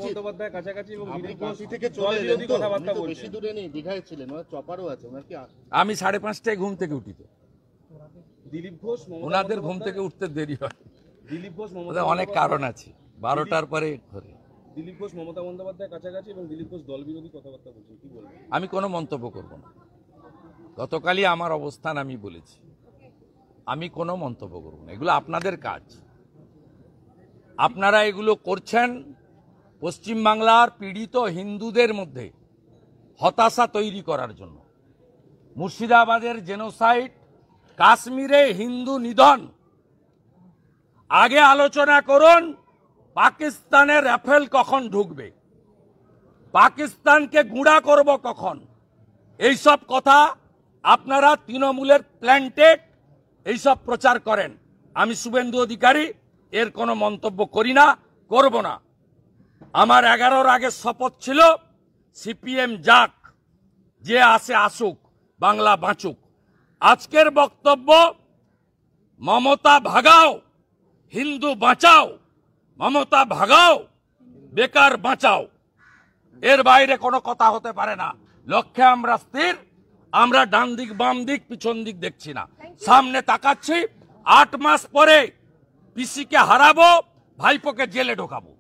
বন্দ্যোপাধ্যায় কাছাকাছি এবং বেশি দূরে নেই, দীঘায় ছিলেন, চপারও আছে। আমি 5:30টায় ঘুম থেকে উঠি, তো দিলীপ ঘোষ ওনাদের ঘুম থেকে উঠতে দেরি হয়। দিলীপ ঘোষ অনেক কারণ আছে, 12টার পরে ঘরে। দিলীপ ঘোষ মমতা বন্দ্যোপাধ্যায় কাছাকাছি এবং দিলীপ ঘোষ দল বিরোধী কথাবার্তা বলছেন, কি বলবেন? আমি কোনো মন্তব্য করব না। গতকালই আমার অবস্থান আমি বলেছি, আমি কোনো মন্তব্য করব না। এগুলো আপনাদের কাজ, আপনারা এগুলো করছেন পশ্চিমবাংলার পীড়িত হিন্দুদের মধ্যে হতাশা তৈরি করার জন্য। মুর্শিদাবাদের জেনোসাইড, কাশ্মীরে হিন্দু নিধন, আগে আলোচনা করুন পাকিস্তানের রাফেল কখন ঢুকবে, পাকিস্তানকে গুঁড়া করব কখন। এইসব কথা আপনারা তৃণমূলের প্ল্যান্টেড এইসব প্রচার করেন। আমি শুভেন্দু অধিকারী এর কোনো মন্তব্য করি না, করব না। আমার 11-র আগে শপথ ছিল সিপিএম যাক, যে আসে আসুক, বাংলা বাঁচুক। আজকের বক্তব্য মমতা ভাগাও, হিন্দু বাঁচাও, মমতা ভাগাও, বেকার বাঁচাও। এর বাইরে কোনো কথা হতে পারে না। লক্ষ্যে আমরা স্থির, আমরা ডান দিক বাম দিক পিছন দিক দেখছি না, সামনে তাকাচ্ছি। 8 মাস পরে পিসিকে হারাবো, ভাইপোকে জেলে ঢোকাবো।